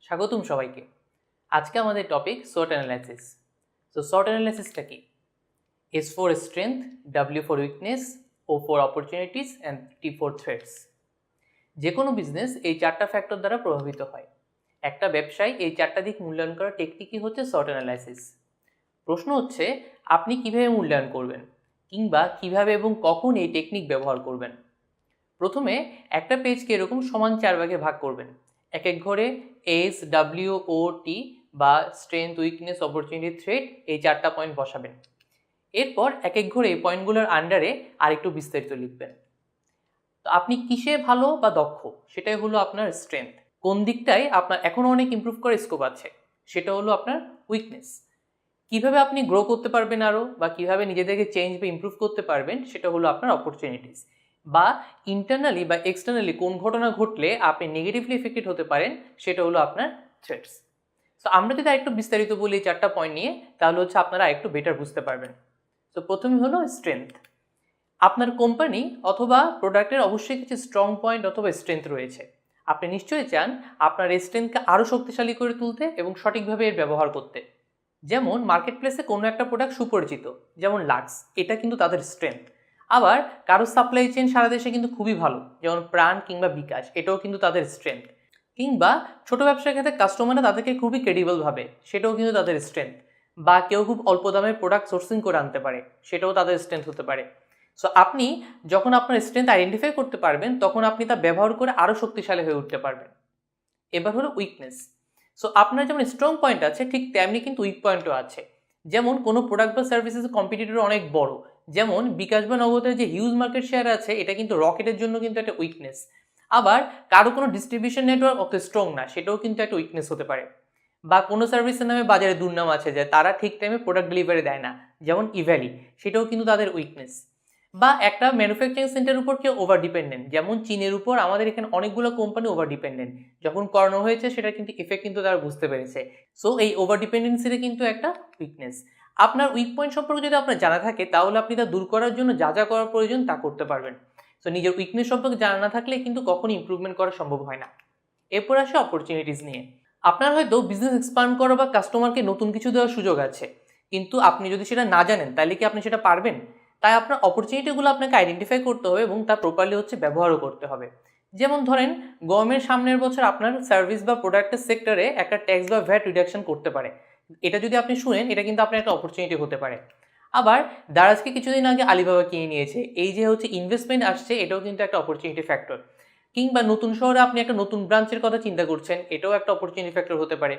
স্বাগতম সবাইকে। আজকে আমাদের টপিক SWOT অ্যানালাইসিস। SWOT অ্যানালাইসিসটা কি? S for strength, W for weakness, O for opportunities and T for threats। যে কোনো বিজনেস এই চারটা ফ্যাক্টর দ্বারা প্রভাবিত হয়। একটা ব্যবসায় এই চারটা দিক মূল্যায়ন করার টেকনিকই হচ্ছে SWOT অ্যানালাইসিস। প্রশ্ন হচ্ছে আপনি কিভাবে মূল্যায়ন করবেন কিংবা কিভাবে এবং কখন এই টেকনিক ব্যবহার করবেন। প্রথমে একটা পেজকে এরকম সমান 4 ভাগে ভাগ করবেন। এক এক ঘরে S, W, O, T বা স্ট্রেংথ, উইকনেস, অপরচুনিটি, থ্রেট এই চারটা পয়েন্ট বসাবেন। এরপর এক এক ঘরে এই পয়েন্টগুলোর আন্ডারে আরেকটু বিস্তারিত লিখবেন। তো আপনি কিসে ভালো বা দক্ষ সেটাই হলো আপনার স্ট্রেংথ। কোন দিকটায় আপনার এখনও অনেক ইমপ্রুভ করার স্কোপ আছে সেটা হলো আপনার উইকনেস। কিভাবে আপনি গ্রো করতে পারবেন আরও বা কিভাবে নিজেদেরকে চেঞ্জ বা ইমপ্রুভ করতে পারবেন সেটা হলো আপনার অপরচুনিটিস। বা ইন্টারনালি বা এক্সটার্নালি কোন ঘটনা ঘটলে আপনি নেগেটিভলি এফেক্টেড হতে পারেন সেটা হলো আপনার থ্রেটস। সো আমরা যদি আরেকটু বিস্তারিত বলি এই চারটা পয়েন্ট নিয়ে তাহলে হচ্ছে আপনারা একটু বেটার বুঝতে পারবেন। তো প্রথমে হলো স্ট্রেংথ। আপনার কোম্পানি অথবা প্রোডাক্টের অবশ্যই কিছু স্ট্রং পয়েন্ট অথবা স্ট্রেংথ রয়েছে। আপনি নিশ্চয়ই চান আপনার এই স্ট্রেংথকে আরও শক্তিশালী করে তুলতে এবং সঠিকভাবে এর ব্যবহার করতে। যেমন মার্কেট প্লেসে কোনো একটা প্রোডাক্ট সুপরিচিত, যেমন লাক্স, এটা কিন্তু তাদের স্ট্রেংথ। আবার কারো সাপ্লাই চেইন সারা দেশে কিন্তু খুবই ভালো, যেমন প্রাণ কিংবা বিকাশ, এটাও কিন্তু তাদের স্ট্রেংথ। কিংবা ছোট ব্যবসার ক্ষেত্রে কাস্টমাররা তাদেরকে খুবই ক্রেডিবল ভাবে, সেটাও কিন্তু তাদের স্ট্রেংথ। বা কেউ খুব অল্প দামে প্রোডাক্ট সোর্সিং করে আনতে পারে, সেটাও তাদের স্ট্রেংথ হতে পারে। সো আপনি যখন আপনার স্ট্রেংথ আইডেন্টিফাই করতে পারবেন তখন আপনি তা ব্যবহার করে আরও শক্তিশালী হয়ে উঠতে পারবেন। এবার হলো উইকনেস। সো আপনার যেমন স্ট্রং পয়েন্ট আছে ঠিক তেমনি কিন্তু উইক পয়েন্টও আছে। যেমন কোনো প্রোডাক্ট বা সার্ভিসেস কম্পিটিটর অনেক বড়, যেমন বিকাশ বা নগদের যে হিউজ মার্কেট শেয়ার আছে এটা কিন্তু রকেটের জন্য কিন্তু একটা উইকনেস। আবার কারো কোনো ডিস্ট্রিবিউশন নেটওয়ার্ক অত স্ট্রং না, সেটাও কিন্তু একটা উইকনেস হতে পারে। বা কোনো সার্ভিসের নামে বাজারে দুর্নাম আছে যে তারা ঠিক টাইমে প্রোডাক্ট ডেলিভারি দেয় না, যেমন ইভ্যালি, সেটাও কিন্তু তাদের উইকনেস। বা একটা ম্যানুফ্যাকচারিং সেন্টারের উপর কেউ ওভার ডিপেন্ডেন্ট, যেমন চীনের উপর আমাদের এখানে অনেকগুলো কোম্পানি ওভার ডিপেন্ডেন্ট। যখন করোনা হয়েছে সেটা কিন্তু ইফেক্ট কিন্তু তারা বুঝতে পেরেছে। সো এই ওভার ডিপেন্ডেন্সিটা কিন্তু একটা উইকনেস। আপনার উইক পয়েন্ট সম্পর্কে যদি আপনার জানা থাকে তাহলে আপনি তা দূর করার জন্য যা যা করার প্রয়োজন তা করতে পারবেন। সো নিজের উইকনেস সম্পর্কে জানা না থাকলে কিন্তু কখনই ইমপ্রুভমেন্ট করা সম্ভব হয় না। এরপর আসে অপরচুনিটিস নিয়ে। আপনার হয়তো বিজনেস এক্সপান্ড করা বা কাস্টমারকে নতুন কিছু দেওয়ার সুযোগ আছে, কিন্তু আপনি যদি সেটা না জানেন তাহলে কি আপনি সেটা পারবেন? তাই আপনার অপরচুনিটিগুলো আপনাকে আইডেন্টিফাই করতে হবে এবং তা প্রপারলি হচ্ছে ব্যবহারও করতে হবে। যেমন ধরেন গভর্নমেন্ট সামনের বছর আপনার সার্ভিস বা প্রোডাক্টের সেক্টরে একটা ট্যাক্স বা ভ্যাট রিডাকশন করতে পারে। এটা যদি আপনি শুনেন এটা কিন্তু আপনার একটা অপরচুনিটি হতে পারে। আবার দারাজকে কিছুদিন আগে আলিবাবা কিনে নিয়েছে, এই যে হচ্ছে ইনভেস্টমেন্ট আসছে, এটাও কিন্তু একটা অপরচুনিটি ফ্যাক্টর। কিংবা নতুন শহরে আপনি একটা নতুন ব্রাঞ্চের কথা চিন্তা করছেন, এটাও একটা অপরচুনিটি ফ্যাক্টর হতে পারে।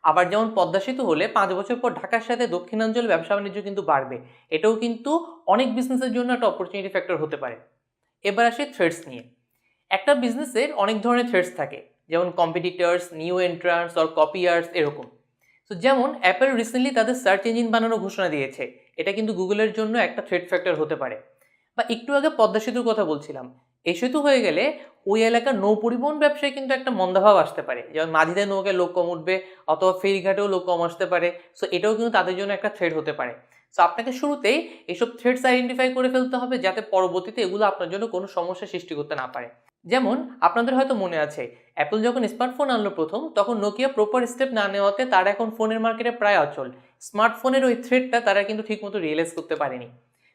আবার যেমন পদ্মা সেতু হলে 5 বছর পর ঢাকার সাথে দক্ষিণাঞ্চল ব্যবসা বাণিজ্য কিন্তু বাড়বে, এটাও কিন্তু অনেক বিজনেসের জন্য একটা অপরচুনিটি ফ্যাক্টর হতে পারে। এবার আসে থ্রেটস নিয়ে। একটা বিজনেসের অনেক ধরনের থ্রেটস থাকে, যেমন কম্পিটিটর্স, নিউ এন্ট্রান্টস অর কপিয়ার্স, এরকম। তো যেমন অ্যাপেল রিসেন্টলি তাদের সার্চ ইঞ্জিন বানানোর ঘোষণা দিয়েছে, এটা কিন্তু গুগলের জন্য একটা থ্রেট ফ্যাক্টর হতে পারে। বা একটু আগে পদ্মা সেতুর কথা বলছিলাম, এই সেতু হয়ে গেলে ওই এলাকার নৌ পরিবহন ব্যবসায় কিন্তু একটা মন্দাভাব আসতে পারে, যেমন মাঝিদের নৌকায় লোক কম উঠবে অথবা ফেরিঘাটেও লোক কম আসতে পারে। সো এটাও কিন্তু তাদের জন্য একটা থ্রেট হতে পারে। সো আপনাকে শুরুতেই এইসব থ্রেটস আইডেন্টিফাই করে ফেলতে হবে যাতে পরবর্তীতে এগুলো আপনার জন্য কোনো সমস্যা সৃষ্টি করতে না পারে। যেমন আপনাদের হয়তো মনে আছে অ্যাপল যখন স্মার্টফোন আনলো প্রথম, তখন নোকিয়া প্রপার স্টেপ না নেওয়াতে তারা এখন ফোনের মার্কেটে প্রায় অচল। স্মার্টফোনের ওই থ্রেটটা তারা কিন্তু ঠিকমতো রিয়েলাইজ করতে পারেনি।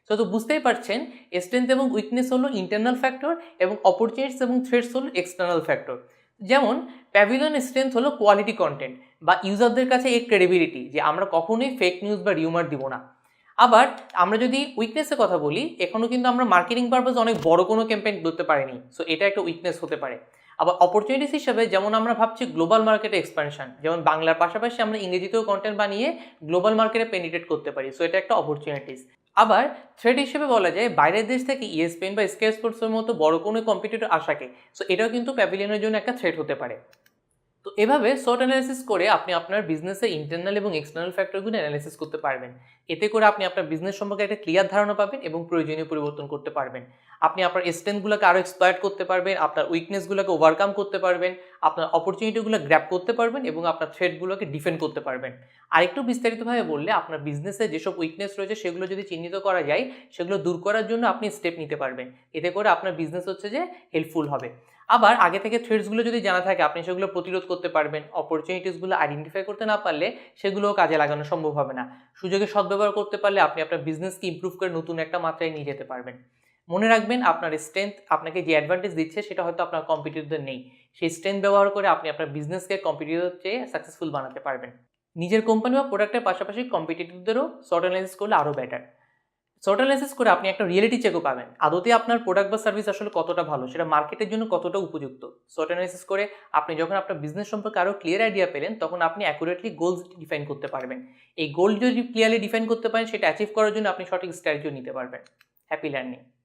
তো বুঝতেই পারছেন স্ট্রেংথ এবং উইকনেস হলো ইন্টারনাল ফ্যাক্টর এবং অপরচুনিটিস এবং থ্রেটস হলো এক্সটার্নাল ফ্যাক্টর। যেমন প্যাভিলিয়ন স্ট্রেংথ হলো কোয়ালিটি কন্টেন্ট বা ইউজারদের কাছে এর ক্রেডিবিলিটি, যে আমরা কখনোই ফেক নিউজ বা রিউমার দিব না। আবার আমরা যদি উইকনেসের কথা বলি, এখনও কিন্তু আমরা মার্কেটিং পারপাস অনেক বড় কোনো ক্যাম্পেইন করতে পারিনি, সো এটা একটা উইকনেস হতে পারে। আবার অপরচুনিটিস হিসেবে যেমন আমরা ভাবছি গ্লোবাল মার্কেটে এক্সপানশন, যেমন বাংলার পাশাপাশি আমরা ইংরেজিতেও কন্টেন্ট বানিয়ে গ্লোবাল মার্কেটে পেনিট্রেট করতে পারি, সো এটা একটা অপরচুনিটিস। আবার থ্রেট হিসেবে বলা যায় বাইরের দেশ থেকে ইএসপিএন বা স্কাই স্পোর্টসের মতো বড় কোনো কম্পিটিটর আসাকে, সো এটাও কিন্তু প্যাভিলিয়নের জন্য একটা থ্রেট হতে পারে। তো এভাবে SWOT অ্যানালাইসিস করে আপনি আপনার বিজনেসের ইন্টারনাল এবং এক্সটার্নাল ফ্যাক্টরগুলো অ্যানালাইসিস করতে পারবেন। এতে করে আপনি আপনার বিজনেস সম্পর্কে একটা ক্লিয়ার ধারণা পাবেন এবং প্রয়োজনীয় পরিবর্তন করতে পারবেন। আপনি আপনার স্ট্রেংথগুলোকে আরও এক্সপ্লয়েট করতে পারবেন, আপনার উইকনেসগুলোকে ওভারকাম করতে পারবেন, আপনার অপরচুনিটিগুলো গ্র্যাব করতে পারবেন এবং আপনার থ্রেটগুলোকে ডিফেন্ড করতে পারবেন। আরেকটু বিস্তারিতভাবে বললে আপনার বিজনেসে যেসব উইকনেস রয়েছে সেগুলো যদি চিহ্নিত করা যায়, সেগুলো দূর করার জন্য আপনি স্টেপ নিতে পারবেন। এতে করে আপনার বিজনেস হচ্ছে যে হেল্পফুল হবে। আবার আগে থেকে থ্রেডসগুলো যদি জানা থাকে আপনি সেগুলো প্রতিরোধ করতে পারবেন। অপরচুনিটিসগুলো আইডেন্টিফাই করতে না পারলে সেগুলোও কাজে লাগানো সম্ভব হবে না। সুযোগের সদ্ব্যবহার করতে পারলে আপনি আপনার বিজনেসকে ইমপ্রুভ করে নতুন একটা মাত্রায় নিয়ে যেতে পারবেন। মনে রাখবেন আপনার স্ট্রেংথ আপনাকে যে অ্যাডভান্টেজ দিচ্ছে সেটা হয়তো আপনার কম্পিটিটরদের নেই। সেই স্ট্রেংথ ব্যবহার করে আপনি আপনার বিজনেসকে কম্পিটিটরের চেয়ে সাকসেসফুল বানাতে পারবেন। নিজের কোম্পানি বা প্রোডাক্টের পাশাপাশি কম্পিটিটরদেরও SWOT অ্যানালাইসিস করলে আরও বেটার। SWOT অ্যানালাইসিস করে আপনি একটা রিয়েলিটি চেকও পাবেন। আদতে আপনার প্রোডাক্ট বা সার্ভিস আসলে কতটা ভালো, সেটা মার্কেটের জন্য কতটা উপযুক্ত। SWOT অ্যানালাইসিস করে আপনি যখন আপনার বিজনেস সম্পর্কে আরও ক্লিয়ার আইডিয়া পেলেন, তখন আপনি অ্যাকুরেটলি গোলস ডিফাইন করতে পারবেন। এই গোল যদি ক্লিয়ারলি ডিফাইন করতে পারেন, সেটা অ্যাচিভ করার জন্য আপনি সঠিক স্ট্র্যাটেজিও নিতে পারবেন। Happy learning.